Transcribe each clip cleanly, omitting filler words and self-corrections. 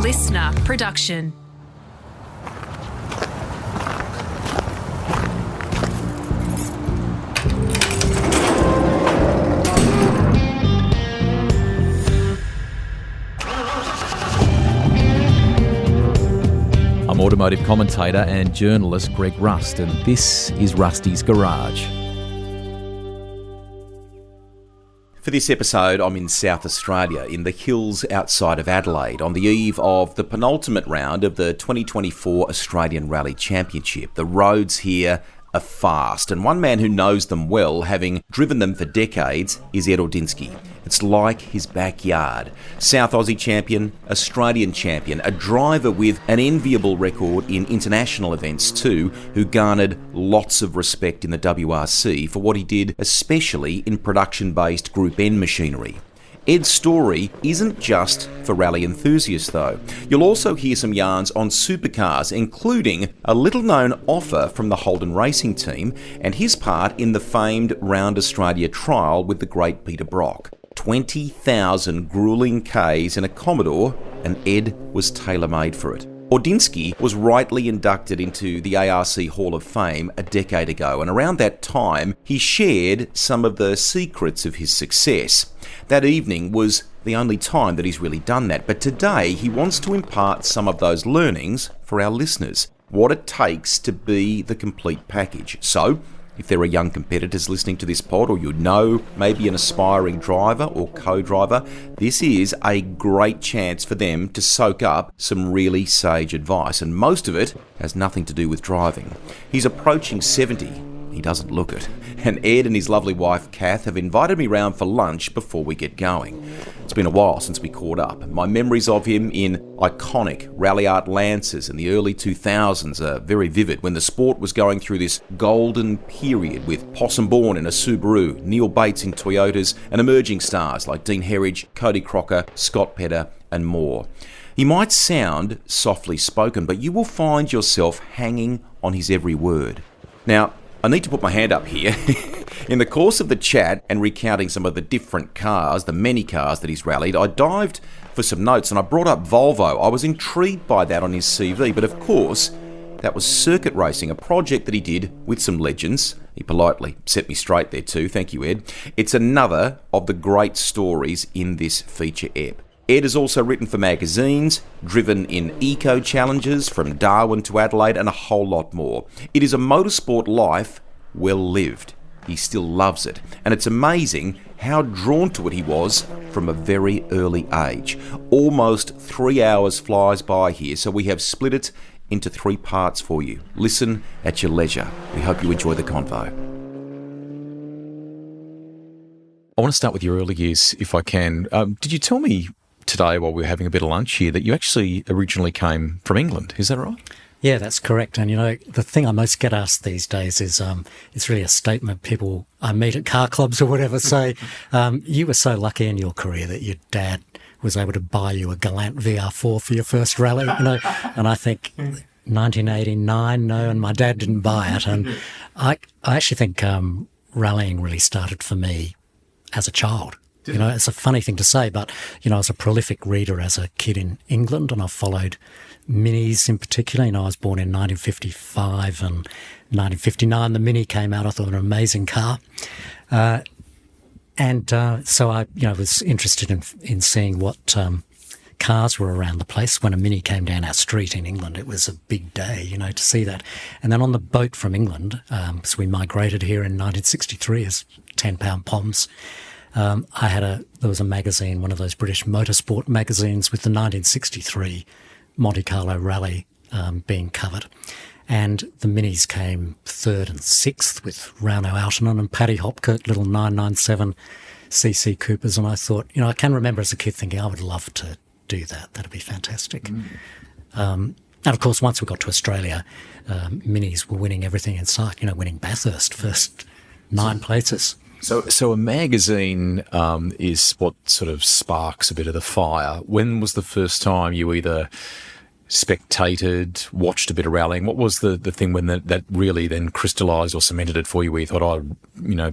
listener production. I'm automotive commentator and journalist Greg Rust, and this is Rusty's Garage. For this episode, I'm in South Australia, in the hills outside of Adelaide, on the eve of the penultimate round of the 2024 Australian Rally Championship. The roads here are fast, and one man who knows them well, having driven them for decades, is Ed Ordinski. It's like his backyard. South Aussie champion, Australian champion, a driver with an enviable record in international events too, who garnered lots of respect in the WRC for what he did, especially in production-based Group N machinery. Ed's story isn't just for rally enthusiasts though. You'll also hear some yarns on supercars, including a little-known offer from the Holden Racing team and his part in the famed Round Australia trial with the great Peter Brock. 20,000 gruelling Ks in a Commodore, and Ed was tailor-made for it. Ordinski was rightly inducted into the ARC Hall of Fame a decade ago, and around that time he shared some of the secrets of his success. That evening was the only time that he's really done that, but today he wants to impart some of those learnings for our listeners, what it takes to be the complete package. So, if there are young competitors listening to this pod, or you know maybe an aspiring driver or co-driver, this is a great chance for them to soak up some really sage advice, and most of it has nothing to do with driving. He's approaching 70. He doesn't look it. And Ed and his lovely wife Kath have invited me round for lunch before we get going. It's been a while since we caught up. My memories of him in iconic Rally Art Lancers in the early 2000s are very vivid, when the sport was going through this golden period with Possum Bourne in a Subaru, Neil Bates in Toyotas, and emerging stars like Dean Herridge, Cody Crocker, Scott Petter, and more. He might sound softly spoken, but you will find yourself hanging on his every word. Now, I need to put my hand up here. In the course of the chat and recounting some of the different cars, the many cars that he's rallied, I dived for some notes and I brought up Volvo. I was intrigued by that on his CV, but of course, that was circuit racing, a project that he did with some legends. He politely set me straight there too, thank you Ed. It's another of the great stories in this feature ep. Ed has also written for magazines, driven in eco-challenges from Darwin to Adelaide, and a whole lot more. It is a motorsport life well lived. He still loves it, and it's amazing how drawn to it he was from a very early age. Almost 3 hours flies by here, so we have split it into 3 parts for you. Listen at your leisure. We hope you enjoy the convo. I want to start with your early years, if I can. Did you tell me today, while we were having a bit of lunch here, that you actually originally came from England? Is that right? Yeah, that's correct. And, you know, the thing I most get asked these days is it's really a statement people I meet at car clubs or whatever say, you were so lucky in your career that your dad was able to buy you a Galant VR4 for your first rally, you know. And I think 1989, no, and my dad didn't buy it. And I actually think rallying really started for me as a child. You know, it's a funny thing to say, but, you know, I was a prolific reader as a kid in England, and I followed Minis in particular. You know, I was born in 1955 and 1959. The Mini came out. I thought an amazing car. So I, you know, was interested in seeing what cars were around the place. When a Mini came down our street in England, it was a big day, you know, to see that. And then on the boat from England, so we migrated here in 1963 as 10-pound Poms. There was a magazine, one of those British motorsport magazines, with the 1963 Monte Carlo Rally being covered. And the Minis came 3rd and 6th with Rauno Aaltonen and Paddy Hopkirk, little 997 CC Coopers. And I thought, you know, I can remember as a kid thinking I would love to do that. That'd be fantastic. And of course, once we got to Australia, Minis were winning everything in sight, you know, winning Bathurst, first 9 places. So a magazine is what sort of sparks a bit of the fire. When was the first time you either spectated, watched a bit of rallying? What was the thing when that really then crystallised or cemented it for you where you thought,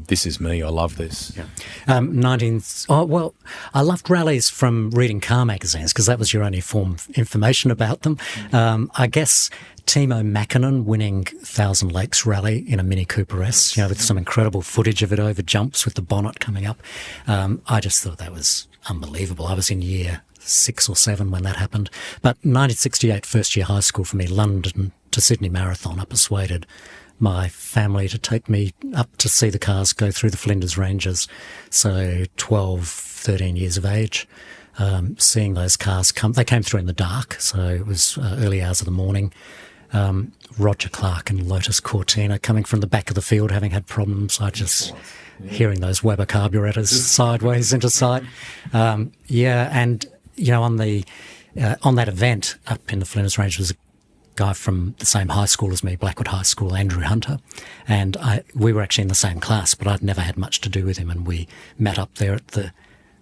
this is me, I love this? Yeah. I loved rallies from reading car magazines because that was your only form of information about them. I guess Timo Mäkinen winning Thousand Lakes Rally in a Mini Cooper S, with some incredible footage of it over jumps with the bonnet coming up. I just thought that was unbelievable. I was in year 6 or 7 when that happened. But 1968, first year high school for me, London to Sydney Marathon, I persuaded my family to take me up to see the cars go through the Flinders Ranges. So 12, 13 years of age, seeing those cars come. They came through in the dark, so it was early hours of the morning. Roger Clark and Lotus Cortina coming from the back of the field, having had problems. Hearing those Weber carburetors sideways into sight. On that event up in the Flinders Range was a guy from the same high school as me, Blackwood High School, Andrew Hunter, and we were actually in the same class, but I'd never had much to do with him, and we met up there at the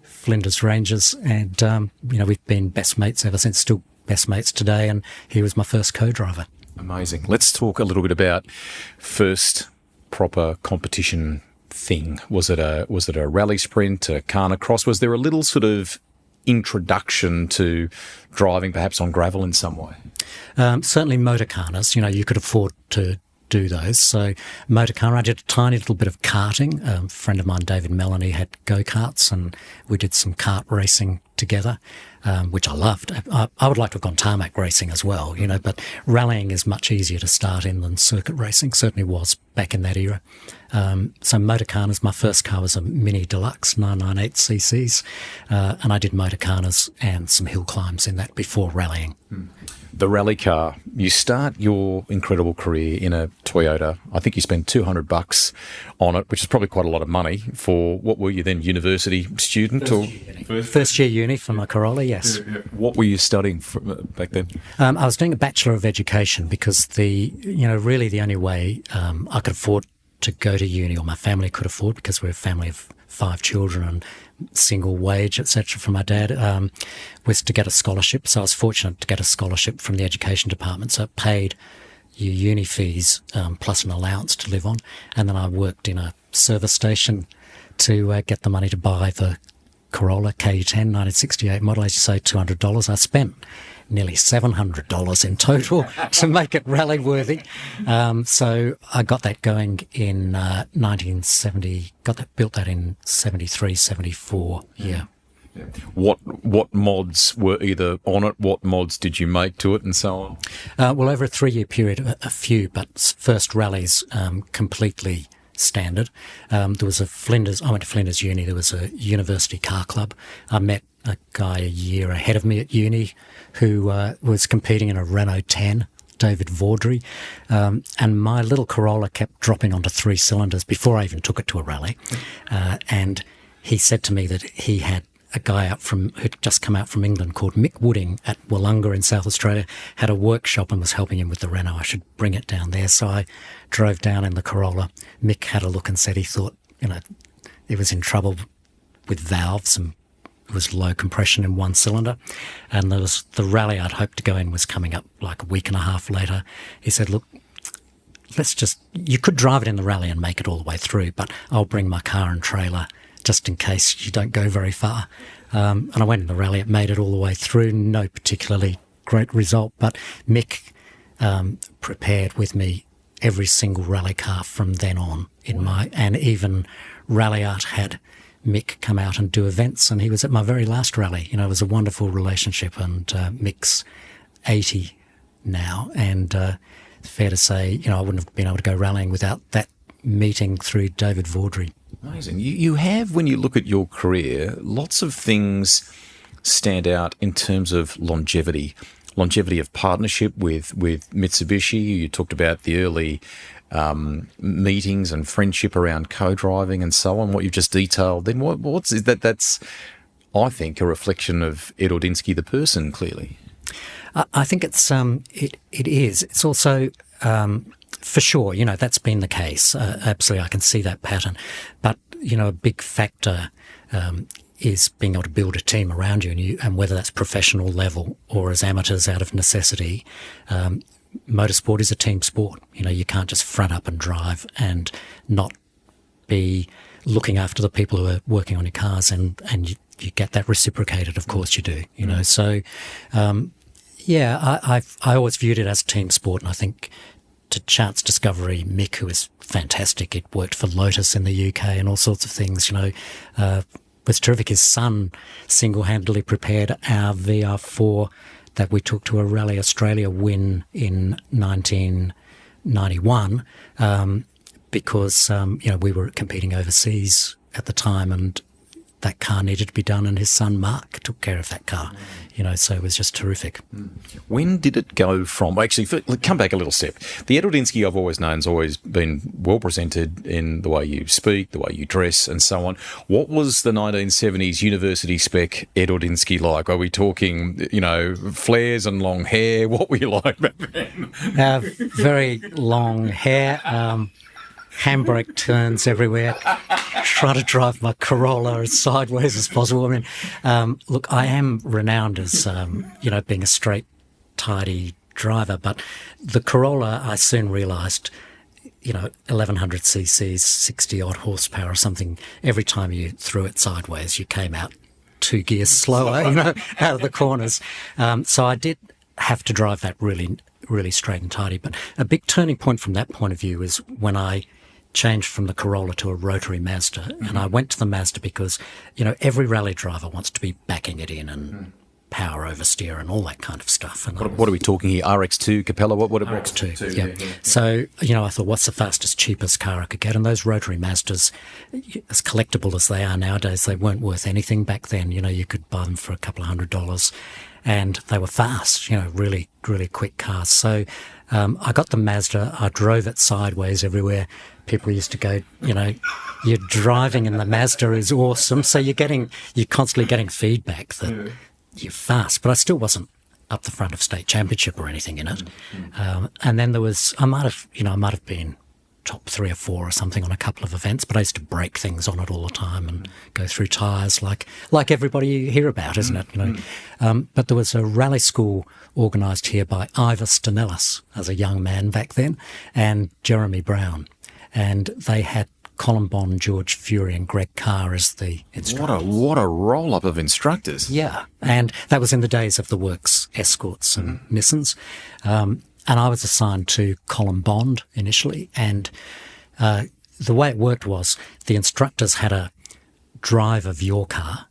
Flinders Ranges, and we've been best mates ever since, still best mates today, and he was my first co-driver. Amazing. Let's talk a little bit about first proper competition thing. Was it a rally sprint, a Carnacross? Was there a little sort of introduction to driving perhaps on gravel in some way? Certainly motorcarnas, you could afford to do those. So motorcar, I did a tiny little bit of karting. A friend of mine, David Melanie, had go-karts and we did some kart racing together, which I loved. I would like to have gone tarmac racing as well, but rallying is much easier to start in than circuit racing, certainly was back in that era. So motorcarnas, my first car was a Mini Deluxe 998 cc's, and I did motorcarnas and some hill climbs in that before rallying. The rally car, you start your incredible career in a Toyota. I think you spend $200 on it, which is probably quite a lot of money for, what were you then, university student? First year uni for my Corolla, yes. What were you studying back then? I was doing a Bachelor of Education because really the only way I could afford to go to uni, or my family could afford, because we're a family of 5 children and single wage, etc., from my dad, was to get a scholarship. So I was fortunate to get a scholarship from the education department. So it paid your uni fees plus an allowance to live on. And then I worked in a service station to get the money to buy the Corolla KU10 1968 model. As you say, $200. I spent nearly $700 in total to make it rally worthy. So I got that going in 1970, built that in 73, 74. Yeah. What mods were either on it? What mods did you make to it and so on? Well, over a 3-year period, a few, but first rallies completely standard. There was I went to Flinders Uni. There was a university car club. I met a guy a year ahead of me at uni who was competing in a Renault 10, David Vaudry, and my little Corolla kept dropping onto 3 cylinders before I even took it to a rally. And he said to me that he had a guy who'd just come out from England called Mick Wooding at Wollonga in South Australia, had a workshop and was helping him with the Renault. I should bring it down there. So I drove down in the Corolla. Mick had a look and said he thought, it was in trouble with valves and it was low compression in 1 cylinder. And there was the rally I'd hoped to go in was coming up like a week and a half later. He said, look, you could drive it in the rally and make it all the way through, but I'll bring my car and trailer just in case you don't go very far. And I went in the rally, it made it all the way through, no particularly great result, but Mick prepared with me every single rally car from then on and even Rally Art had Mick come out and do events, and he was at my very last rally. It was a wonderful relationship, and Mick's 80 now, and fair to say, I wouldn't have been able to go rallying without that meeting through David Vaudry. Amazing. You have, when you look at your career, lots of things stand out in terms of longevity of partnership with Mitsubishi. You talked about the early meetings and friendship around co-driving and so on, what you've just detailed. Then what's is that? That's, I think, a reflection of Ed Ordinsky, the person, clearly. I think it's it is. It's also for sure, that's been the case. Absolutely, I can see that pattern. But, a big factor is being able to build a team around you, and whether that's professional level or as amateurs out of necessity. Motorsport is a team sport. You can't just front up and drive and not be looking after the people who are working on your cars, and you get that reciprocated. Of course you do. So I always viewed it as a team sport, and I think to Chance Discovery, Mick, who is fantastic, it worked for Lotus in the UK and all sorts of things, was terrific. His son single-handedly prepared our VR4 that we took to a Rally Australia win in 1991 because, we were competing overseas at the time, and that car needed to be done, and his son Mark took care of that car, so it was just terrific. When did it go from, actually, come back a little step. The Ed Audinsky I've always known has always been well presented in the way you speak, the way you dress and so on. What was the 1970s university spec Ed Audinsky like? Are we talking, flares and long hair? What were you like back then? Very long hair, handbrake turns everywhere, try to drive my Corolla as sideways as possible. Look, I am renowned as, being a straight, tidy driver, but the Corolla, I soon realised, 1100 cc's, 60-odd horsepower or something, every time you threw it sideways, you came out 2 gears slower, out of the corners. So I did have to drive that really, really straight and tidy. But a big turning point from that point of view is when I changed from the Corolla to a rotary Mazda. Mm-hmm. And I went to the Mazda because, every rally driver wants to be backing it in and power oversteer and all that kind of stuff. And what are we talking here? RX2, Capella? What RX2, yeah. So, I thought, what's the fastest, cheapest car I could get? And those rotary Mazdas, as collectible as they are nowadays, they weren't worth anything back then. You could buy them for a couple of $100. And they were fast, really, really quick cars. So I got the Mazda. I drove it sideways everywhere. People used to go, you're driving in the Mazda is awesome. So you're constantly getting feedback that you're fast. But I still wasn't up the front of state championship or anything in it. And then there was, I might have been top 3 or 4 or something on a couple of events, but I used to break things on it all the time and go through tyres like everybody you hear about, isn't it? But there was a rally school organised here by Ivor Stanellis as a young man back then, and Jeremy Brown, and they had Colin Bond, George Fury and Greg Carr as the instructors. What a roll-up of instructors. Yeah, and that was in the days of the Works Escorts and Nissans. And I was assigned to Colin Bond initially, and the way it worked was the instructors had a drive of your car,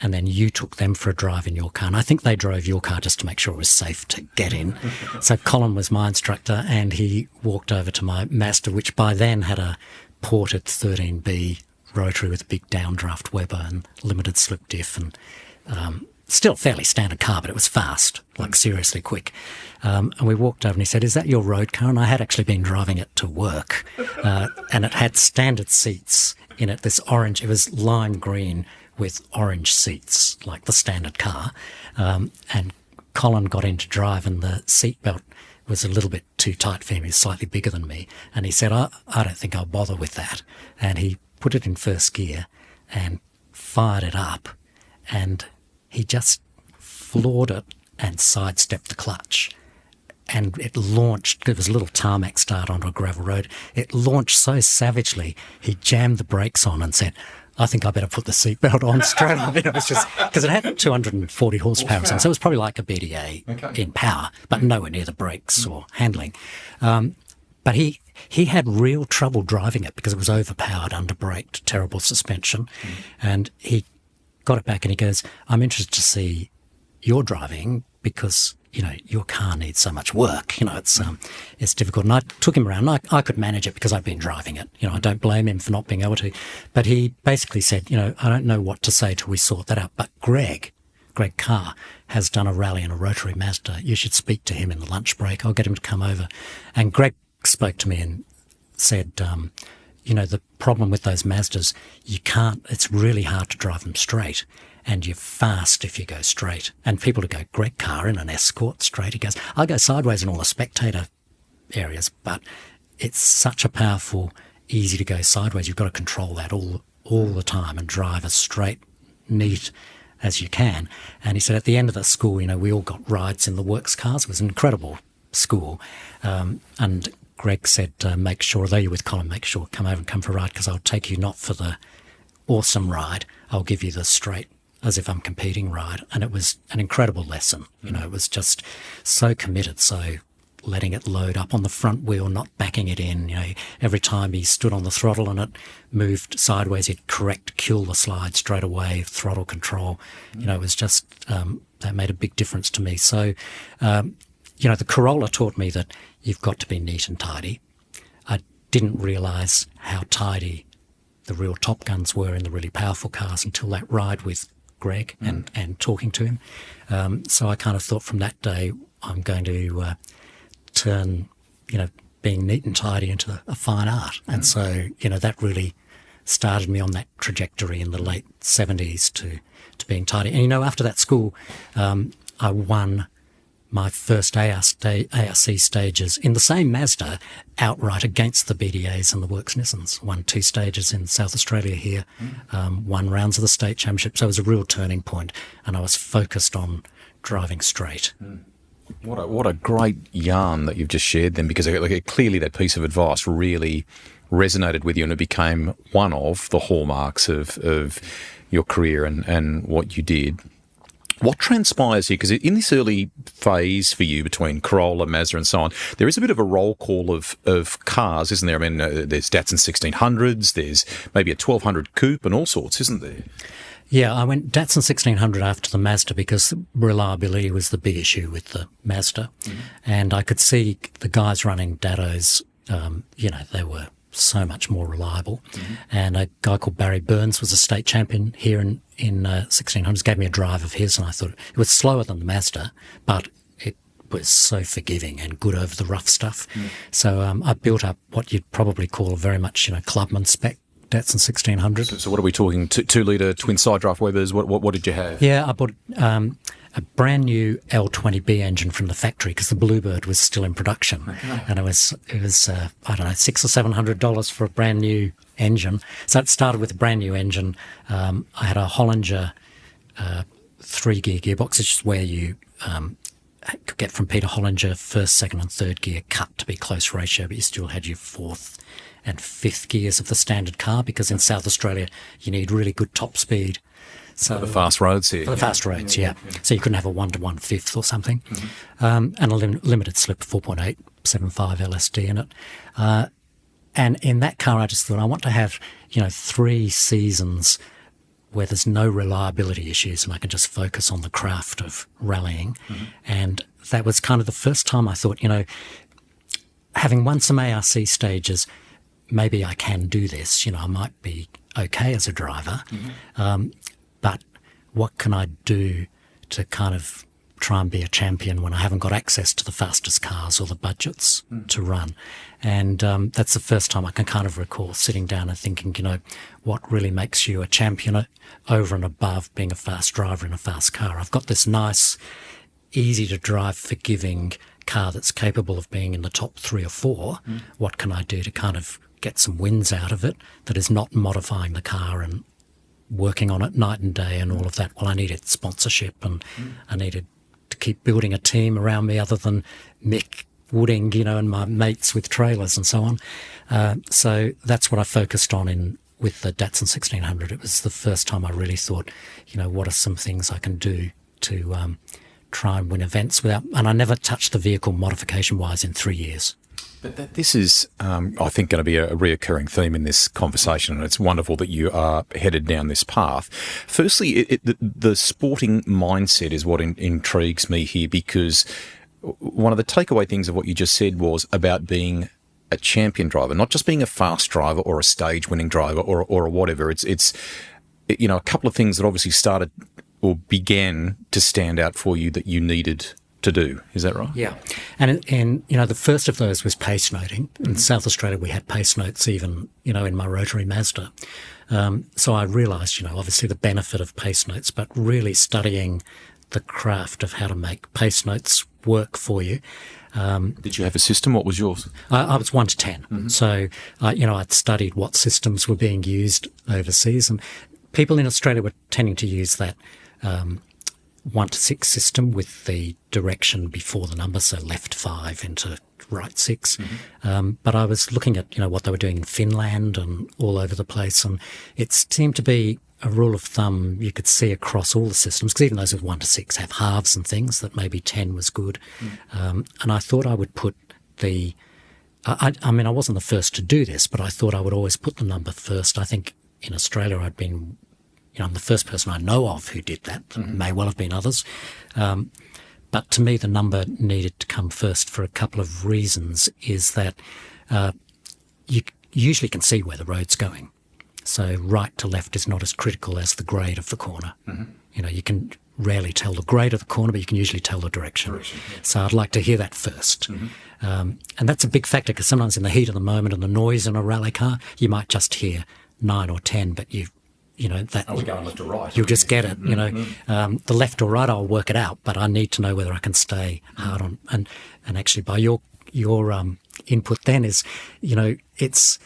and then you took them for a drive in your car. And I think they drove your car just to make sure it was safe to get in. So Colin was my instructor, and he walked over to my Mazda, which by then had a ported 13B rotary with a big downdraft Weber and limited slip diff, and still a fairly standard car, but it was fast, like seriously quick. And we walked over and he said, "Is that your road car?" And I had actually been driving it to work, and it had standard seats in it, this orange, it was lime green with orange seats, like the standard car. And Colin got in to drive, and the seatbelt was a little bit too tight for him. He's slightly bigger than me. And he said, I don't think I'll bother with that. And he put it in first gear and fired it up, and he just floored it and sidestepped the clutch. And it launched, it was a little tarmac start onto a gravel road. It launched so savagely, he jammed the brakes on and said, "I think I better put the seatbelt on straight away." It was just, because it had 240 horsepower, so it was probably like a BDA in power, but nowhere near the brakes or handling. But he had real trouble driving it because it was overpowered, underbraked, terrible suspension. And he got it back and he goes, "I'm interested to see your driving because, you know, your car needs so much work. You know, it's difficult." And I took him around. I could manage it because I'd been driving it. You know, I don't blame him for not being able to. But he basically said, "You know, I don't know what to say till we sort that out. But Greg Carr has done a rally in a rotary Mazda. You should speak to him in the lunch break. I'll get him to come over." And Greg spoke to me and said, "You know, the problem with those Mazdas, it's really hard to drive them straight. And you're fast if you go straight." And people would go, "Greg Carr in an Escort straight?" He goes, "I go sideways in all the spectator areas, but it's such a powerful, easy to go sideways. You've got to control that all the time and drive as straight neat as you can. And he said at the end of the school, you know, we all got rides in the works cars. It was an incredible school. And Greg said, make sure, although you're with Colin, make sure, come over and come for a ride, because I'll take you not for the awesome ride, I'll give you the straight, as if I'm competing ride. And it was an incredible lesson. You know, it was just so committed, so letting it load up on the front wheel, not backing it in. You know, every time he stood on the throttle and it moved sideways, he'd kill the slide straight away, throttle control. You know, it was just, that made a big difference to me. So, you know, the Corolla taught me that you've got to be neat and tidy. I didn't realise how tidy the real Top Guns were in the really powerful cars until that ride with Greg and talking to him. So I kind of thought from that day, I'm going to turn, you know, being neat and tidy into a fine art. And so, you know, that really started me on that trajectory in the late 70s to being tidy. And, you know, after that school, I won my first ARC stages in the same Mazda outright against the BDAs and the Works Nissans. Won 2 stages in South Australia here, won rounds of the state championship. So it was a real turning point, and I was focused on driving straight. What a great yarn that you've just shared then, because clearly that piece of advice really resonated with you, and it became one of the hallmarks of your career and what you did. What transpires here? Because in this early phase for you between Corolla, Mazda and so on, there is a bit of a roll call of cars, isn't there? I mean, there's Datsun 1600s, there's maybe a 1200 coupe and all sorts, isn't there? Yeah, I went Datsun 1600 after the Mazda because reliability was the big issue with the Mazda. And I could see the guys running Dattos, you know, they were so much more reliable. And a guy called Barry Burns was a state champion here in 1600s, gave me a drive of his, and I thought it was slower than the Mazda, but it was so forgiving and good over the rough stuff. So I built up what you'd probably call very much, you know, clubman spec Datsun 1600. So what are we talking? 2-litre twin side drive Webers? What did you have? Yeah, I bought a brand new L20B engine from the factory because the Bluebird was still in production, and it was I don't know, $600 or $700 for a brand new engine. So it started with a brand new engine. I had a Hollinger 3-gear gearbox, which is where you could get from Peter Hollinger first, second, and third gear cut to be close ratio, but you still had your fourth and fifth gears of the standard car because in South Australia you need really good top speed. So for the fast roads here. For the fast roads, yeah. So you couldn't have a 1 to 1/5 or something. And a limited slip 4.8 75 LSD in it. And in that car, I just thought I want to have, you know, 3 seasons where there's no reliability issues and I can just focus on the craft of rallying. And that was kind of the first time I thought, you know, having won some ARC stages, maybe I can do this. You know, I might be okay as a driver. But what can I do to kind of try and be a champion when I haven't got access to the fastest cars or the budgets to run? And that's the first time I can kind of recall sitting down and thinking, you know, what really makes you a champion over and above being a fast driver in a fast car? I've got this nice, easy to drive, forgiving car that's capable of being in the top 3 or 4. What can I do to kind of get some wins out of it that is not modifying the car and working on it night and day and all of that? Well, I needed sponsorship and I needed to keep building a team around me other than Mick Wooding, you know, and my mates with trailers and so on. So that's what I focused on with the Datsun 1600. It was the first time I really thought, you know, what are some things I can do to try and win events without, and I never touched the vehicle modification-wise in 3 years. But this is, I think, going to be a reoccurring theme in this conversation, and it's wonderful that you are headed down this path. Firstly, the sporting mindset is what intrigues me here, because one of the takeaway things of what you just said was about being a champion driver, not just being a fast driver or a stage-winning driver or whatever. It's you know, a couple of things that obviously started or began to stand out for you that you needed to do. Is that right? Yeah. And you know, the first of those was pace noting. In South Australia, we had pace notes even, you know, in my rotary Mazda. So I realised, you know, obviously the benefit of pace notes, but really studying the craft of how to make pace notes work for you. Did you have a system? What was yours? I was 1 to 10. So, you know, I'd studied what systems were being used overseas. And people in Australia were tending to use that 1 to 6 system with the direction before the number, so left 5 into right 6. But I was looking at, what they were doing in Finland and all over the place, and it seemed to be a rule of thumb you could see across all the systems, because even those with 1 to 6 have halves and things, that maybe 10 was good. And I thought I would put I wasn't the first to do this, but I thought I would always put the number first. I think in Australia I'd been, I'm the first person I know of who did that. There may well have been others. But to me, the number needed to come first for a couple of reasons, is that you usually can see where the road's going. So right to left is not as critical as the grade of the corner. You can rarely tell the grade of the corner, but you can usually tell the direction. So I'd like to hear that first. And that's a big factor, because sometimes in the heat of the moment and the noise in a rally car, you might just hear 9 or 10, but that I was going left to right. You'll just get it. The left or right, I'll work it out, but I need to know whether I can stay hard on. And actually, by your input, then is, it's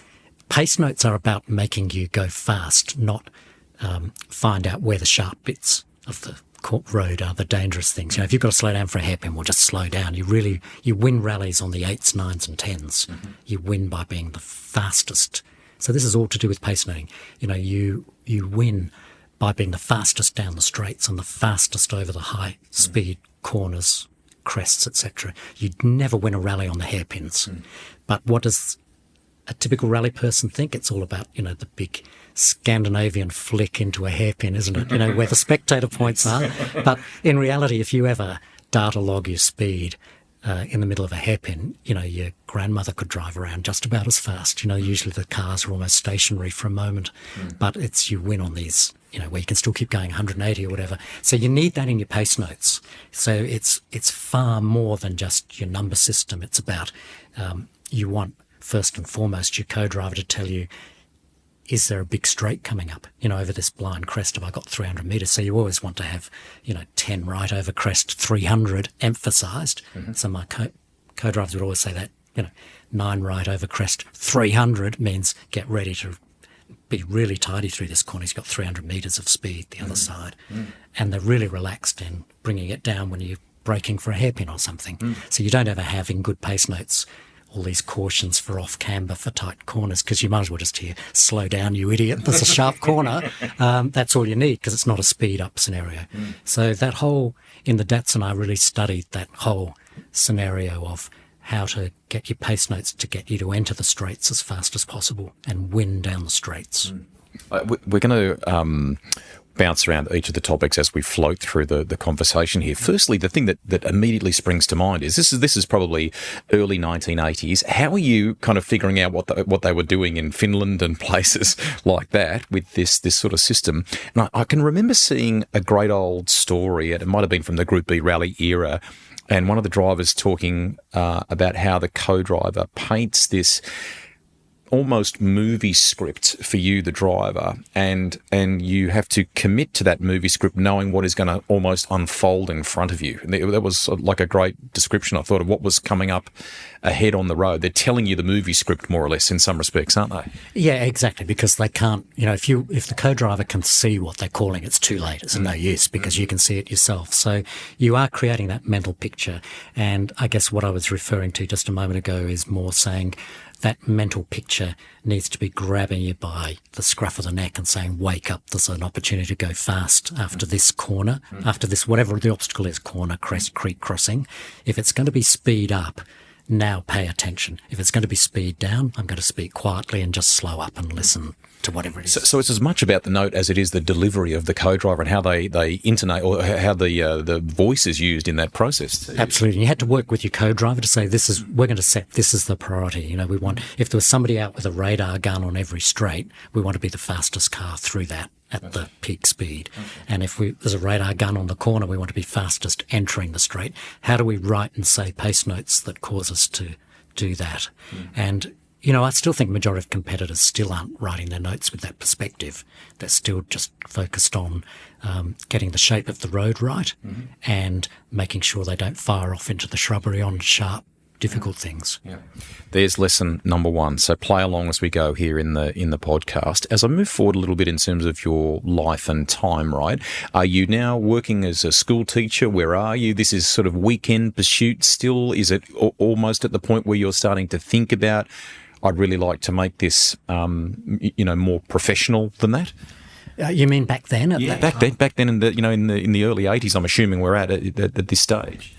pace notes are about making you go fast, not find out where the sharp bits of the road are the dangerous things. If you've got to slow down for a hairpin, well, just slow down. You win rallies on the 8s, 9s and 10s. You win by being the fastest. So this is all to do with pace noting. You win by being the fastest down the straights and the fastest over the high speed corners, crests, etc. You'd never win a rally on the hairpins. But what does a typical rally person think? It's all about, the big Scandinavian flick into a hairpin, isn't it? Where the spectator points are. But in reality, if you ever data log your speed in the middle of a hairpin, your grandmother could drive around just about as fast. Usually the cars are almost stationary for a moment, but it's you win on these, where you can still keep going 180 or whatever. So you need that in your pace notes. So it's far more than just your number system. It's about you want, first and foremost, your co-driver to tell you, is there a big straight coming up? Over this blind crest, have I got 300 metres? So you always want to have, 10 right over crest, 300 emphasised. So my co-drivers would always say that, 9 right over crest, 300 means get ready to be really tidy through this corner. He's got 300 metres of speed the other side. And they're really relaxed in bringing it down when you're braking for a hairpin or something. So you don't ever have in good pace notes all these cautions for off camber for tight corners, because you might as well just hear, slow down, you idiot, there's a sharp corner. That's all you need, because it's not a speed up scenario. So that whole, in the Datsun, I really studied that whole scenario of how to get your pace notes to get you to enter the straights as fast as possible and win down the straights. We're going to bounce around each of the topics as we float through the conversation here. Firstly, the thing that immediately springs to mind is this is probably early 1980s. How are you kind of figuring out what they were doing in Finland and places like that with this sort of system? And I can remember seeing a great old story, and it might have been from the Group B rally era, and one of the drivers talking about how the co-driver paints this almost movie script for you, the driver, and you have to commit to that movie script knowing what is going to almost unfold in front of you. And that was like a great description, I thought, of what was coming up ahead on the road. They're telling you the movie script more or less in some respects, aren't they? Yeah, exactly, because they can't, if the co-driver can see what they're calling, it's too late. It's no use, because you can see it yourself. So you are creating that mental picture. And I guess what I was referring to just a moment ago is more saying that mental picture needs to be grabbing you by the scruff of the neck and saying, wake up, there's an opportunity to go fast after this corner, after this, whatever the obstacle is, corner, crest, creek crossing. If it's going to be speed up, now pay attention. If it's going to be speed down, I'm going to speak quietly and just slow up and listen to whatever it is. So it's as much about the note as it is the delivery of the co-driver and how they intonate, or how the voice is used in that process. Absolutely. You had to work with your co-driver to say, we're going to set this as the priority. We want, if there was somebody out with a radar gun on every straight, we want to be the fastest car through that at the peak speed. And if there's a radar gun on the corner, we want to be fastest entering the straight. How do we write and say pace notes that cause us to do that? And I still think majority of competitors still aren't writing their notes with that perspective. They're still just focused on getting the shape of the road right and making sure they don't fire off into the shrubbery on sharp difficult things. Yeah. There's lesson number one. So play along as we go here in the podcast. As I move forward a little bit in terms of your life and time, right? Are you now working as a school teacher? Where are you? This is sort of weekend pursuit still. Is it almost at the point where you're starting to think about, I'd really like to make this, more professional than that? You mean back then? Back then in the early 80s, I'm assuming we're at this stage.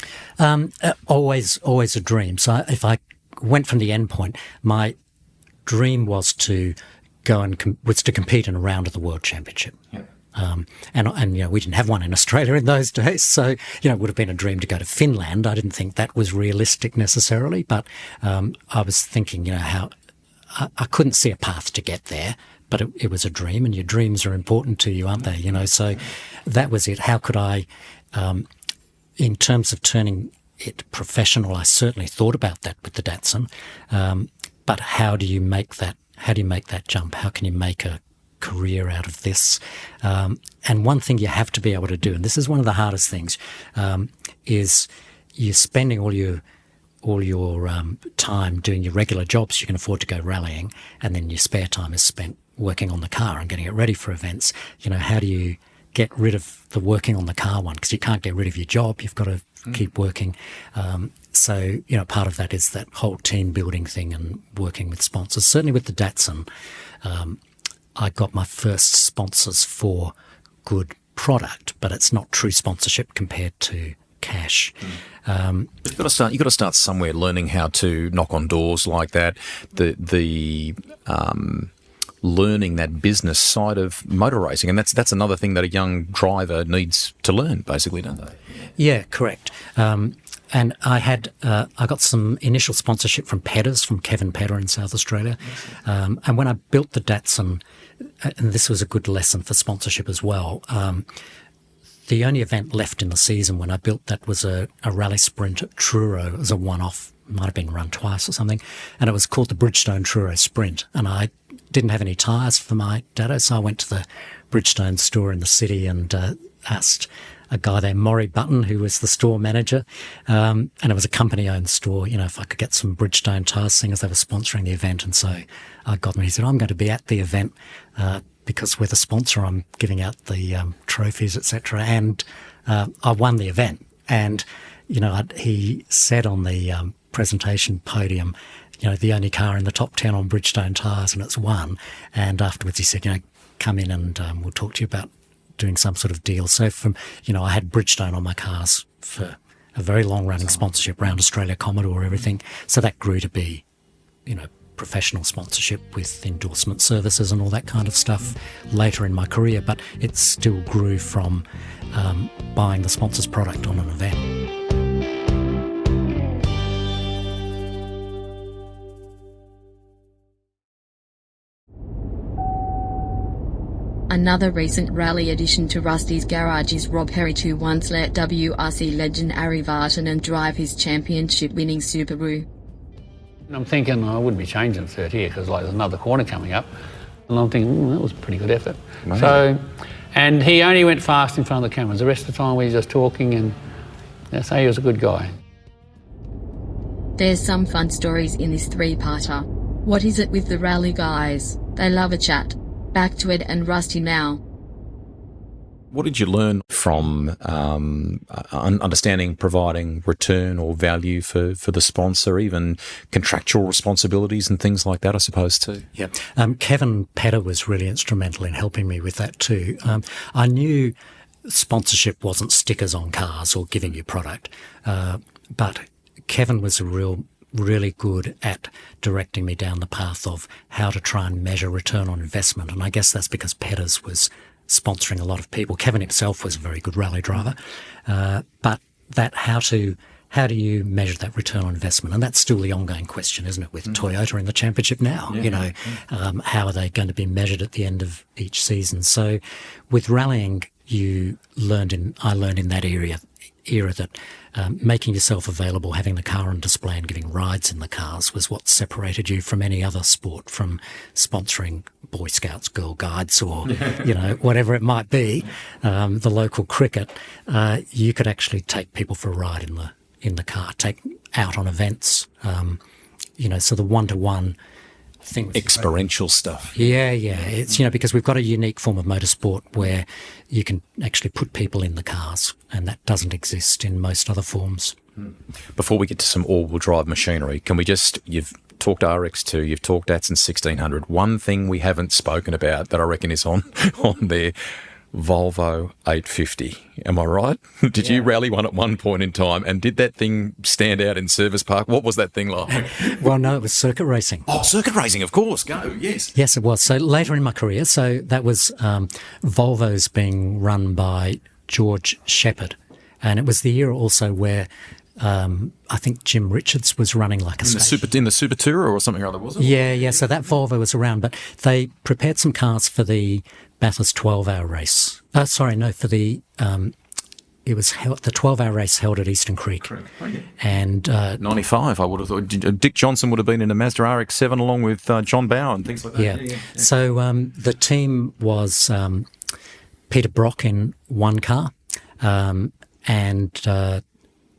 Always a dream. So if I went from the end point, my dream was to go and compete in a round of the World Championship. Yep. And we didn't have one in Australia in those days, so it would have been a dream to go to Finland. I didn't think that was realistic necessarily, but I was thinking, how I couldn't see a path to get there. But it was a dream, and your dreams are important to you, aren't they? So that was it. How could I, in terms of turning it professional, I certainly thought about that with the Datsun. But how do you make that? How do you make that jump? How can you make a career out of this? And one thing you have to be able to do, and this is one of the hardest things, is you're spending all your time doing your regular jobs. You can afford to go rallying, and then your spare time is spent working on the car and getting it ready for events. How do you get rid of the working on the car one? Because you can't get rid of your job. You've got to keep working. So part of that is that whole team building thing and working with sponsors. Certainly with the Datsun, I got my first sponsors for good product, but it's not true sponsorship compared to cash. You've got to start somewhere, learning how to knock on doors like that. The learning that business side of motor racing, and that's another thing that a young driver needs to learn, basically, don't they? Yeah, correct. And I got some initial sponsorship from Pedders, from Kevin Pedder in South Australia. And when I built the Datsun, and this was a good lesson for sponsorship as well, the only event left in the season when I built that was a rally sprint at Truro. It was a one-off, might have been run twice or something, and it was called the Bridgestone Truro Sprint. And I didn't have any tyres for my Datto, so I went to the Bridgestone store in the city and asked a guy there, Maury Button, who was the store manager, and it was a company-owned store, if I could get some Bridgestone tyres, seeing as they were sponsoring the event. And so I got them. He said, I'm going to be at the event because we're the sponsor. I'm giving out the trophies, etc. And I won the event. And, he said on the presentation podium, the only car in the top 10 on Bridgestone tyres, and it's won. And afterwards he said, come in and we'll talk to you about doing some sort of deal. So I had Bridgestone on my cars for a very long-running sponsorship around Australia, Commodore, everything. So that grew to be, professional sponsorship with endorsement services and all that kind of stuff later in my career. But it still grew from buying the sponsor's product on an event. Another recent rally addition to Rusty's garage is Rob Herrick, who once let WRC legend Ari Vatanen drive his championship-winning Subaru. I'm thinking I wouldn't be changing third here because there's another corner coming up, and I'm thinking that was a pretty good effort. Right. So, and he only went fast in front of the cameras. The rest of the time we were just talking, and so he was a good guy. There's some fun stories in this three-parter. What is it with the rally guys? They love a chat. Back to Ed and Rusty now. What did you learn from understanding, providing return or value for the sponsor, even contractual responsibilities and things like that, I suppose, too? Yeah. Kevin Pedder was really instrumental in helping me with that too. I knew sponsorship wasn't stickers on cars or giving you product, but Kevin was really good at directing me down the path of how to try and measure return on investment. And I guess that's because Pedders was sponsoring a lot of people. Kevin himself was a very good rally driver. But that how do you measure that return on investment? And that's still the ongoing question, isn't it, with Toyota in the championship now? Yeah, how are they going to be measured at the end of each season? So with rallying, I learned in that era that making yourself available, having the car on display and giving rides in the cars was what separated you from any other sport, from sponsoring Boy Scouts, Girl Guides or, whatever it might be, the local cricket. You could actually take people for a ride in the car, take out on events. So the one-to-one thing. Experiential stuff. Yeah. It's, because we've got a unique form of motorsport where you can actually put people in the cars, and that doesn't exist in most other forms. Before we get to some all-wheel drive machinery, can we you've talked RX2, you've talked Datsun 1600. One thing we haven't spoken about that I reckon is on there, Volvo 850. Am I right? Did you rally one at one point in time, and did that thing stand out in Service Park? What was that thing like? Well, no, it was circuit racing. Oh, circuit racing, of course. Go, yes. Yes, it was. So later in my career, so that was Volvo's being run by George Shepherd. And it was the year also where I think Jim Richards was running like a in the Super Tourer or something or other, was it? Yeah. So that Volvo was around, but they prepared some cars for the Bathurst 12-hour race. For the it was the 12-hour race held at Eastern Creek. Correct. Oh, yeah. And 95, I would have thought. Dick Johnson would have been in a Mazda RX-7 along with John Bower and things like that. Yeah. So the team was Peter Brock in one car, and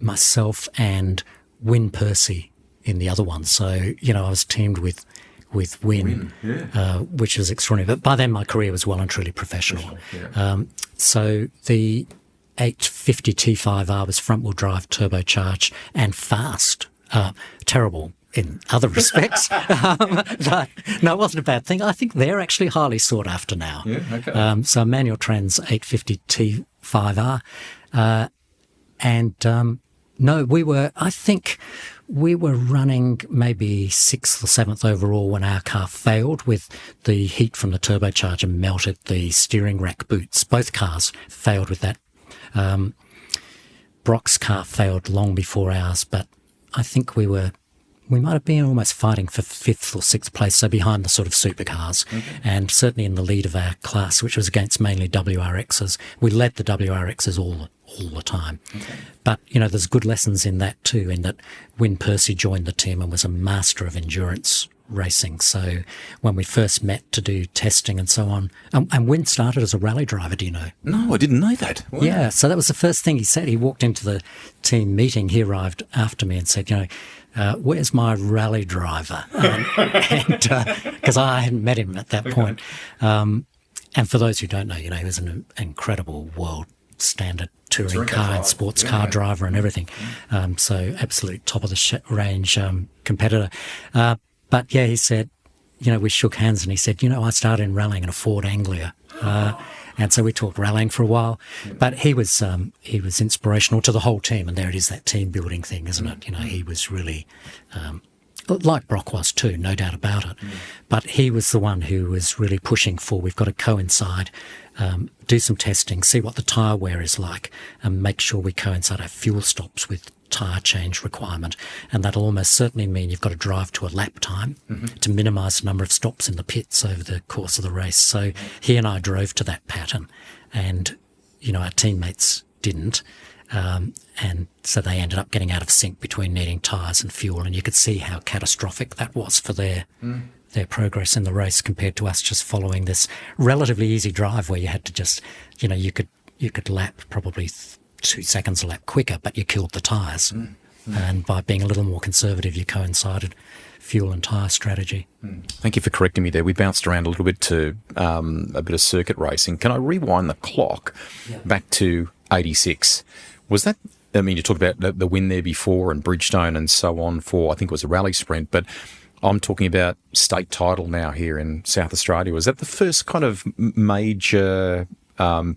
myself and Wyn Percy in the other one. So, I was teamed with Wyn, which was extraordinary. But by then my career was well and truly professional. So the 850 T5R was front-wheel drive, turbocharged and fast. Terrible in other respects. But no, it wasn't a bad thing. I think they're actually highly sought after now. Yeah, okay. So manual trans 850 T5R. I think we were running maybe 6th or 7th overall when our car failed with the heat from the turbocharger melted the steering rack boots. Both cars failed with that. Brock's car failed long before ours, but I think we might have been almost fighting for 5th or 6th place, so behind the sort of supercars, and certainly in the lead of our class, which was against mainly WRXs. We led the WRXs all the time. But, there's good lessons in that too, in that Wyn Percy joined the team and was a master of endurance racing. So when we first met to do testing and so on, and Wyn started as a rally driver, do you know? No, I didn't know that. Wow. Yeah, so that was the first thing he said. He walked into the team meeting, he arrived after me and said, where's my rally driver? Because I hadn't met him at that point. And for those who don't know, he was an incredible world standard touring car and sports car driver and everything. So absolute top of the range competitor. But yeah, he said, we shook hands and he said, I started in rallying in a Ford Anglia. And so we talked rallying for a while, but he was inspirational to the whole team. And there it is, that team building thing, isn't it? He was really, like Brock was too, no doubt about it. But he was the one who was really pushing for, we've got to coincide, do some testing, see what the tyre wear is like, and make sure we coincide our fuel stops with tyre change requirement. And that'll almost certainly mean you've got to drive to a lap time to minimise the number of stops in the pits over the course of the race. So he and I drove to that pattern, and, our teammates didn't. And so they ended up getting out of sync between needing tyres and fuel, and you could see how catastrophic that was for their progress in the race compared to us just following this relatively easy drive where you had to just, you could lap probably 2 seconds a lap quicker, but you killed the tyres. And by being a little more conservative, you coincided fuel and tyre strategy. Thank you for correcting me there. We bounced around a little bit to a bit of circuit racing. Can I rewind the clock back to 86? Was that, you talked about the win there before and Bridgestone and so on for, I think it was a rally sprint, but I'm talking about state title now here in South Australia. Was that the first kind of major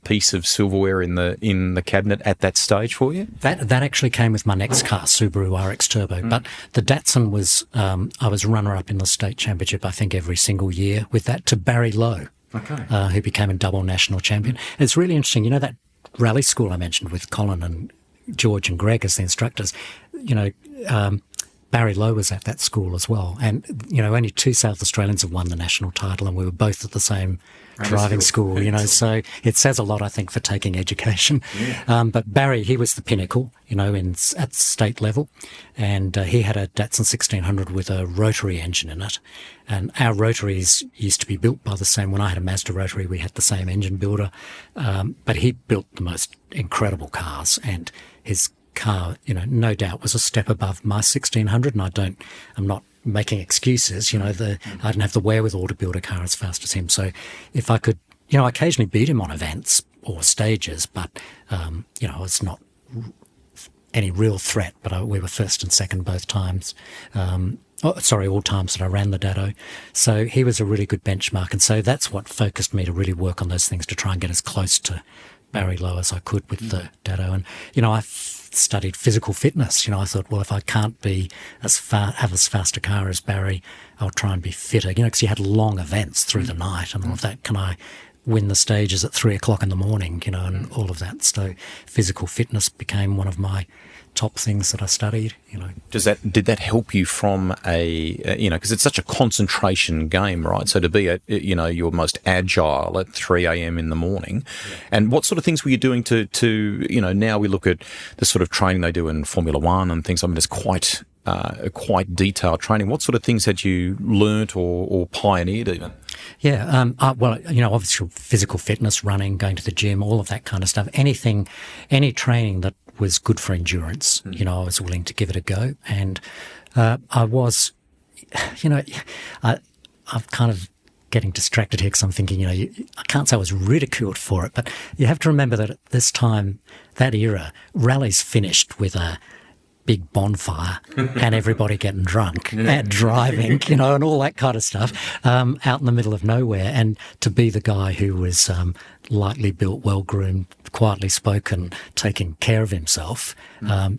piece of silverware in the cabinet at that stage for you? That actually came with my next car, Subaru RX Turbo. But the Datsun was, I was runner-up in the state championship, I think, every single year with that, to Barry Lowe, who became a double national champion. It's really interesting. That rally school I mentioned with Colin and George and Greg as the instructors, Barry Lowe was at that school as well. And, only 2 South Australians have won the national title, and we were both at the same driving school, so it says a lot, I think, for taking education. But Barry, he was the pinnacle, at state level, and he had a Datsun 1600 with a rotary engine in it. And our rotaries used to be built by the same. When I had a Mazda rotary, we had the same engine builder. But he built the most incredible cars, and his car, no doubt was a step above my 1600, and I'm not making excuses. I didn't have the wherewithal to build a car as fast as him. So if I could, I occasionally beat him on events or stages, but, I was not any real threat, but we were first and second both times. All times that I ran the Dado. So he was a really good benchmark. And so that's what focused me to really work on those things, to try and get as close to Barry Lowe as I could with the Dado. And, I studied physical fitness. I thought, well, if I can't be have as fast a car as Barry, I'll try and be fitter, because he had long events through the night and all of that. Can I win the stages at 3 o'clock in the morning, and all of that. So physical fitness became one of my top things that I studied, Did that help you from because it's such a concentration game, right? So to be at, your most agile at 3 a.m. in the morning. And what sort of things were you doing to now we look at the sort of training they do in Formula One and things. I mean, it's quite detailed training. What sort of things had you learnt or pioneered even? Yeah, obviously physical fitness, running, going to the gym, all of that kind of stuff. Any training that was good for endurance, I was willing to give it a go. And I was, I'm kind of getting distracted here because I'm thinking, I can't say I was ridiculed for it, but you have to remember that at this time, that era, rallies finished with a big bonfire and everybody getting drunk and driving, and all that kind of stuff out in the middle of nowhere. And to be the guy who was lightly built, well-groomed, quietly spoken, taking care of himself,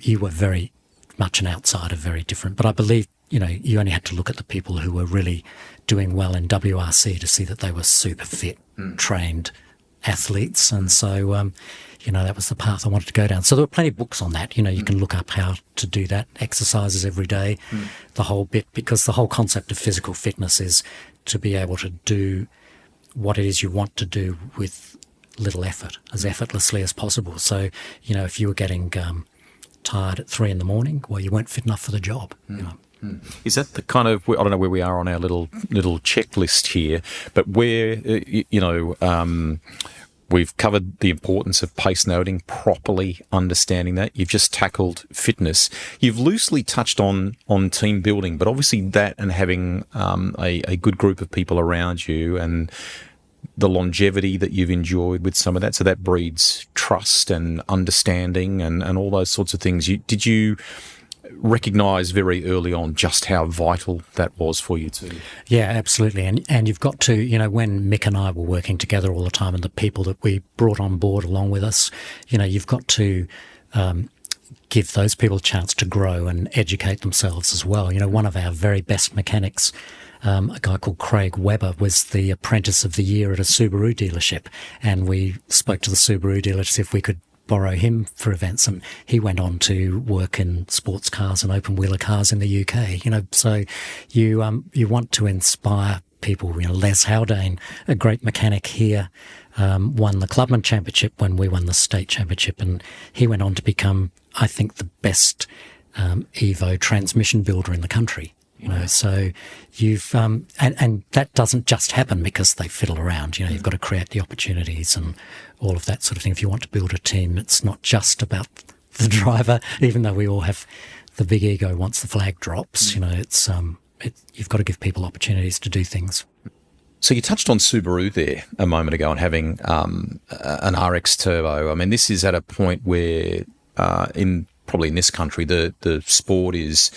you were very much an outsider, very different. But I believe, you only had to look at the people who were really doing well in WRC to see that they were super fit, trained athletes. And so, that was the path I wanted to go down. So there were plenty of books on that. You can look up how to do that, exercises every day, the whole bit, because the whole concept of physical fitness is to be able to do what it is you want to do with little effort, as effortlessly as possible. So, if you were getting tired at 3 a.m, well, you weren't fit enough for the job. Is that the kind of, I don't know where we are on our little checklist here, but where, we've covered the importance of pace noting, properly understanding that. You've just tackled fitness. You've loosely touched on team building, but obviously that and having a good group of people around you and the longevity that you've enjoyed with some of that. So that breeds trust and understanding and all those sorts of things. Did you recognise very early on just how vital that was for you too? Yeah, absolutely. And you've got to, when Mick and I were working together all the time and the people that we brought on board along with us, you've got to give those people a chance to grow and educate themselves as well. One of our very best mechanics, a guy called Craig Webber, was the apprentice of the year at a Subaru dealership. And we spoke to the Subaru dealer to see if we could borrow him for events, and he went on to work in sports cars and open wheeler cars in the UK. So you want to inspire people. Les Haldane, a great mechanic here, won the Clubman Championship when we won the state championship, and he went on to become, I think, the best Evo transmission builder in the country. So you've and that doesn't just happen because they fiddle around. You've got to create the opportunities and all of that sort of thing. If you want to build a team, it's not just about the driver, even though we all have the big ego once the flag drops. It's you've got to give people opportunities to do things. So you touched on Subaru there a moment ago and having an RX Turbo. I mean, this is at a point where probably in this country the sport is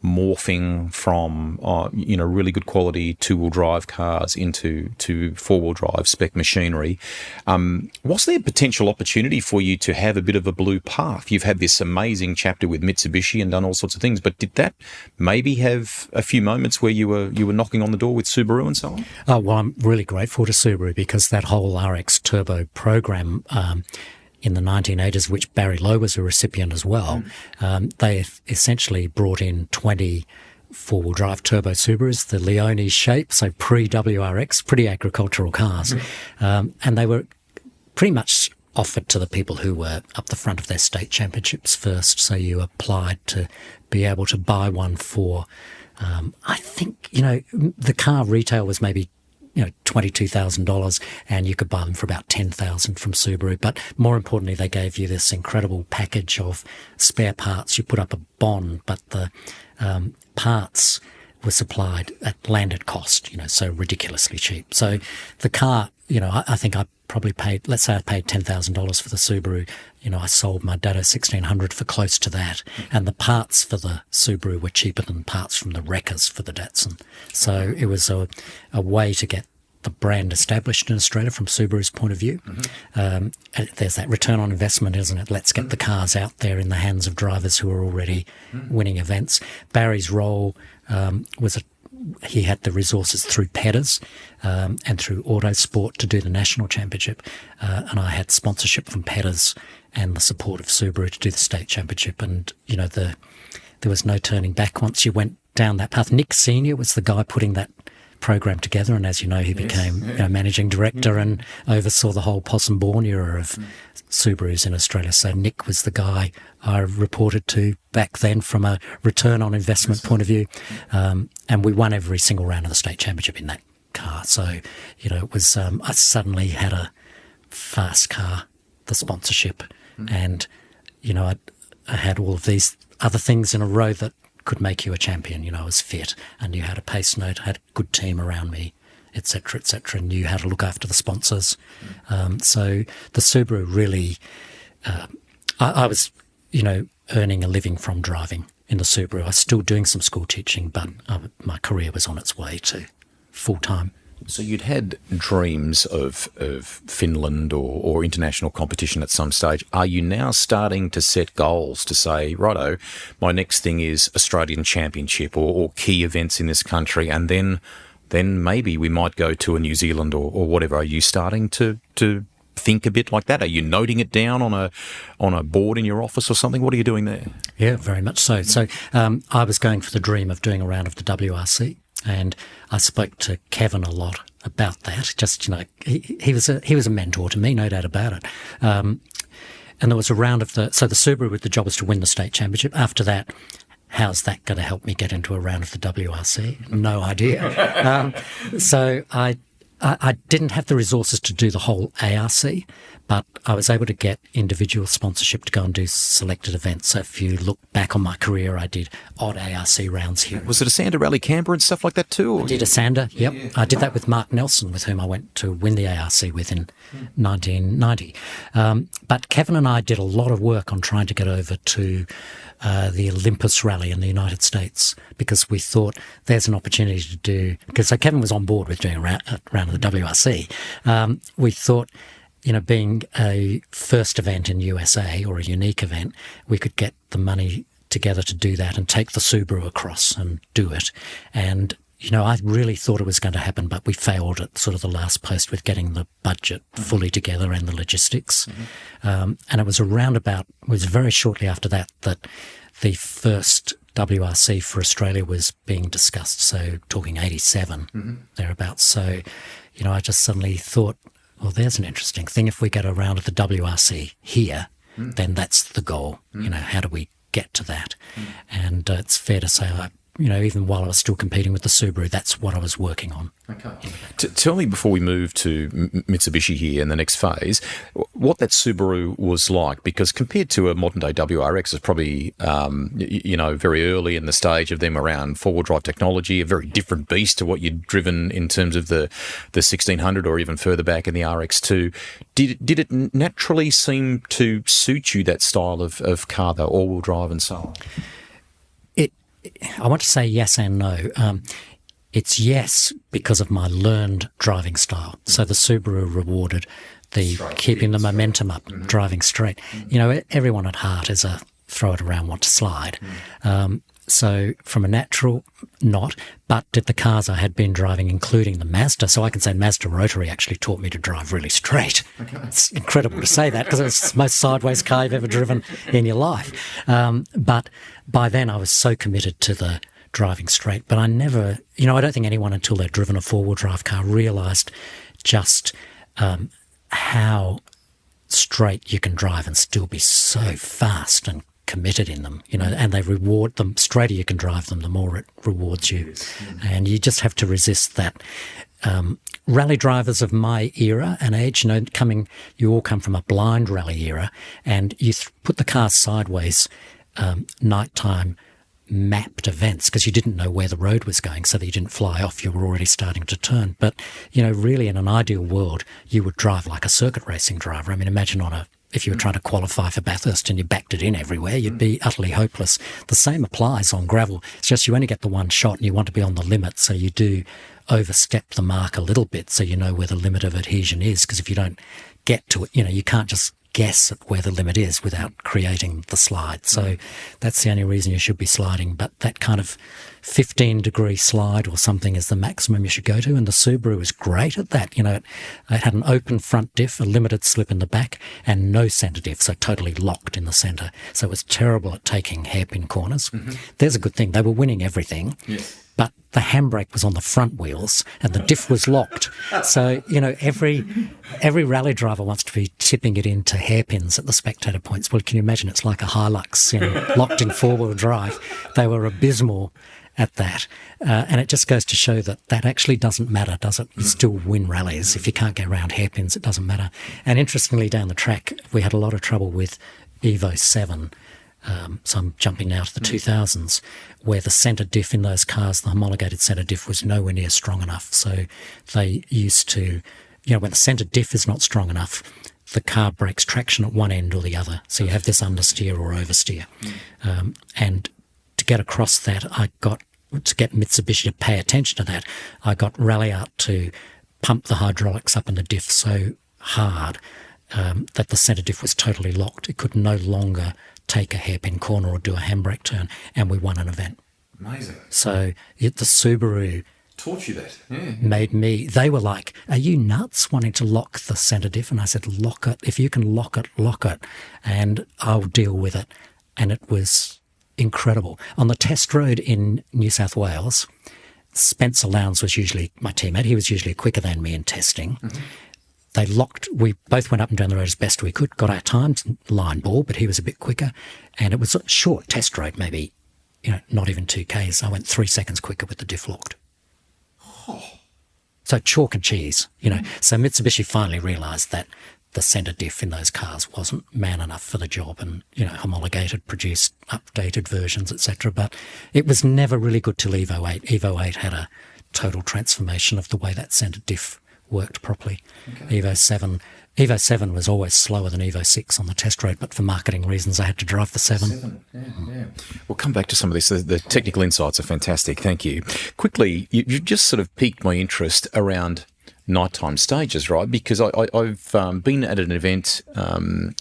morphing from really good quality two-wheel drive cars into four-wheel drive spec machinery. Was there potential opportunity for you to have a bit of a blue path? You've had this amazing chapter with Mitsubishi and done all sorts of things, but did that maybe have a few moments where you were knocking on the door with Subaru and so on? Oh, well, I'm really grateful to Subaru because that whole RX Turbo program in the 1980s, which Barry Lowe was a recipient as well, they essentially brought in 20 four-wheel drive turbo Subarus, the Leone shape, so pre-WRX, pretty agricultural cars. And they were pretty much offered to the people who were up the front of their state championships first. So you applied to be able to buy one for, I think, the car retail was maybe $22,000, and you could buy them for about $10,000 from Subaru. But more importantly, they gave you this incredible package of spare parts. You put up a bond, but the parts were supplied at landed cost, so ridiculously cheap. So the car, I think I probably paid, let's say I paid $10,000 for the Subaru. I sold my Datto 1600 for close to that. And the parts for the Subaru were cheaper than parts from the wreckers for the Datsun. So it was a way to get the brand established in Australia from Subaru's point of view. There's that return on investment, isn't it? Let's get the cars out there in the hands of drivers who are already winning events. Barry's role was he had the resources through Pedders and through Autosport to do the national championship, and I had sponsorship from Pedders and the support of Subaru to do the state championship. And there was no turning back once you went down that path. Nick Senior was the guy putting that program together, and as you know, he became managing director and oversaw the whole Possum Bourne era of Subarus in Australia. So Nick was the guy I reported to back then from a return on investment point of view, and we won every single round of the state championship in that car. So it was I suddenly had a fast car, the sponsorship, and I had all of these other things in a row that could make you a champion. I was fit, I knew how to pace note, I had a good team around me, etc., and knew how to look after the sponsors. So the Subaru really, I was, earning a living from driving in the Subaru. I was still doing some school teaching, but my career was on its way to full-time. So you'd had dreams of Finland or international competition at some stage. Are you now starting to set goals to say, righto, my next thing is Australian Championship or key events in this country, and then maybe we might go to a New Zealand or whatever? Are you starting to think a bit like that? Are you noting it down on a board in your office or something? What are you doing there? Yeah, very much so. So I was going for the dream of doing a round of the WRC. And I spoke to Kevin a lot about that. Just, he was a mentor to me, no doubt about it. And there was a round of the Subaru, the job was to win the state championship. After that, how's that going to help me get into a round of the WRC? No idea. So I didn't have the resources to do the whole ARC, but I was able to get individual sponsorship to go and do selected events. So if you look back on my career, I did odd ARC rounds here. Was it a Sander Rally Canberra and stuff like that too? Or? I did a Sander, yep. Yeah. I did that with Mark Nelson, with whom I went to win the ARC with in 1990. But Kevin and I did a lot of work on trying to get over to the Olympus Rally in the United States, because we thought there's an opportunity to do, because so Kevin was on board with doing a round of the WRC. We thought, being a first event in USA or a unique event, we could get the money together to do that and take the Subaru across and do it. And I really thought it was going to happen, but we failed at sort of the last post with getting the budget fully together and the logistics. And it was very shortly after that the first WRC for Australia was being discussed. So talking 87, thereabouts. So, I just suddenly thought, well, there's an interesting thing. If we get a round of the WRC here, then that's the goal. How do we get to that? And it's fair to say, even while I was still competing with the Subaru, that's what I was working on. Okay. Tell me, before we move to Mitsubishi here in the next phase, what that Subaru was like, because compared to a modern-day WRX, it's probably, very early in the stage of them around four-wheel drive technology, a very different beast to what you'd driven in terms of the 1600 or even further back in the RX2. Did it naturally seem to suit you, that style of car, though, all-wheel drive and so on? I want to say yes and no. It's yes because of my learned driving style. So the Subaru rewarded the keeping the momentum up, driving straight. Everyone at heart is a throw it around, want to slide. So from a natural, not, but did the cars I had been driving, including the Mazda, so I can say Mazda Rotary actually taught me to drive really straight. Okay. It's incredible to say that because it's the most sideways car you've ever driven in your life. But by then I was so committed to the driving straight. But I never, I don't think anyone until they'd driven a four-wheel drive car realised just how straight you can drive and still be so fast and committed in them, and they reward them. Straighter you can drive them, the more it rewards you. And you just have to resist that rally drivers of my era and age, you all come from a blind rally era, and you put the car sideways, nighttime mapped events, because you didn't know where the road was going, so that you didn't fly off. You were already starting to turn. But, really in an ideal world, you would drive like a circuit racing driver. I mean, imagine if you were trying to qualify for Bathurst and you backed it in everywhere, you'd be utterly hopeless. The same applies on gravel. It's just you only get the one shot and you want to be on the limit, so you do overstep the mark a little bit so you know where the limit of adhesion is, because if you don't get to it, you can't just guess at where the limit is without creating the slide. So that's the only reason you should be sliding. But that kind of 15-degree slide or something is the maximum you should go to. And the Subaru is great at that. It had an open front diff, a limited slip in the back, and no centre diff, so totally locked in the centre. So it was terrible at taking hairpin corners. There's a good thing. They were winning everything. Yes. But the handbrake was on the front wheels and the diff was locked. So, every rally driver wants to be tipping it into hairpins at the spectator points. Well, can you imagine? It's like a Hilux, locked in four-wheel drive. They were abysmal at that. And it just goes to show that actually doesn't matter, does it? You still win rallies. If you can't get around hairpins, it doesn't matter. And interestingly, down the track, we had a lot of trouble with Evo 7. So I'm jumping now to the 2000s, where the centre diff in those cars, the homologated centre diff, was nowhere near strong enough. So they used to, when the centre diff is not strong enough, the car breaks traction at one end or the other. So you have this understeer or oversteer. And to get across that, to get Mitsubishi to pay attention to that, I got Rally Art to pump the hydraulics up in the diff so hard that the centre diff was totally locked. It could no longer take a hairpin corner or do a handbrake turn, and we won an event. Amazing. So the Subaru taught you that. Yeah. They were like, are you nuts wanting to lock the centre diff? And I said, lock it. If you can lock it, and I'll deal with it. And it was incredible. On the test road in New South Wales, Spencer Lowndes was usually my teammate. He was usually quicker than me in testing. We both went up and down the road as best we could, got our times, line ball, but he was a bit quicker. And it was a short test road, maybe, not even 2Ks. I went 3 seconds quicker with the diff locked. So chalk and cheese, So Mitsubishi finally realised that the centre diff in those cars wasn't man enough for the job, and, homologated, produced updated versions, etc. But it was never really good till Evo 8. Evo 8 had a total transformation of the way that centre diff worked properly. Okay. Evo 7 was always slower than Evo 6 on the test road, but for marketing reasons I had to drive the 7. Yeah. We'll come back to some of this. The technical insights are fantastic. Thank you. Quickly, you just sort of piqued my interest around nighttime stages, right? Because I've been at an event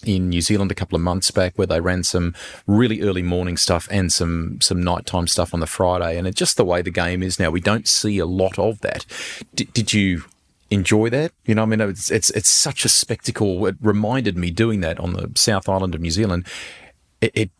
in New Zealand a couple of months back where they ran some really early morning stuff and some nighttime stuff on the Friday, and it's just the way the game is now. We don't see a lot of that. Did you enjoy that? It's such a spectacle. It reminded me, doing that on the South Island of New Zealand, it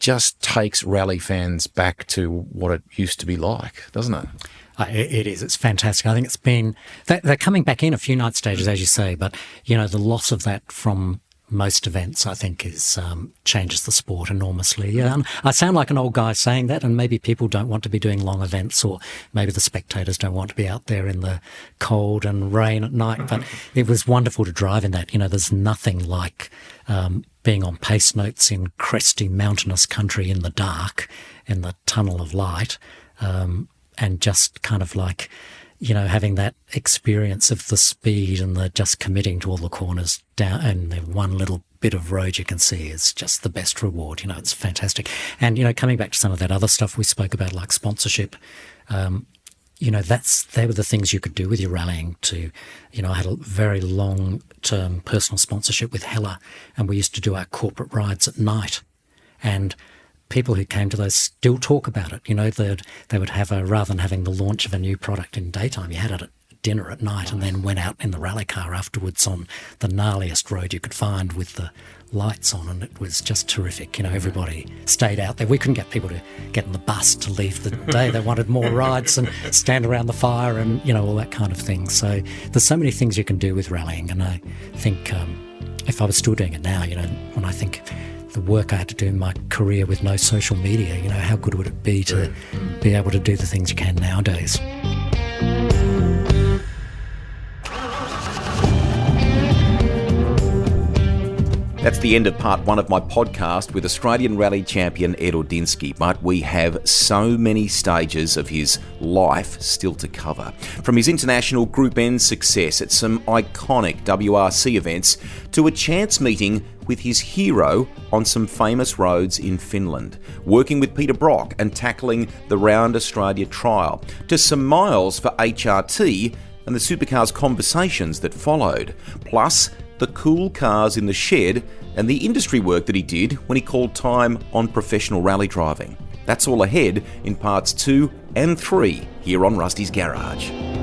just takes rally fans back to what it used to be like, doesn't it? It is. It's fantastic. I think it's been... They're coming back in a few night stages, as you say, but, the loss of that from most events, I think, is changes the sport enormously. I sound like an old guy saying that, and maybe people don't want to be doing long events, or maybe the spectators don't want to be out there in the cold and rain at night, but it was wonderful to drive in that. There's nothing like being on pace notes in cresty mountainous country in the dark, in the tunnel of light, and just kind of like, having that experience of the speed and the just committing to all the corners down, and the one little bit of road you can see is just the best reward. It's fantastic. And, coming back to some of that other stuff we spoke about, like sponsorship, they were the things you could do with your rallying to, I had a very long-term personal sponsorship with Hella, and we used to do our corporate rides at night. And people who came to those still talk about it. They would have rather than having the launch of a new product in daytime, you had it at dinner at night and then went out in the rally car afterwards on the gnarliest road you could find with the lights on, and it was just terrific. Everybody stayed out there. We couldn't get people to get in the bus to leave the day. They wanted more rides and stand around the fire and, all that kind of thing. So there's so many things you can do with rallying, and I think if I was still doing it now, when I think the work I had to do in my career with no social media, how good would it be to be able to do the things you can nowadays? That's the end of part one of my podcast with Australian Rally champion Ed Ordinski, but we have so many stages of his life still to cover. From his international Group N success at some iconic WRC events to a chance meeting with his hero on some famous roads in Finland, working with Peter Brock and tackling the Round Australia trial, to some miles for HRT and the supercars conversations that followed, plus the cool cars in the shed and the industry work that he did when he called time on professional rally driving. That's all ahead in parts 2 and 3 here on Rusty's Garage.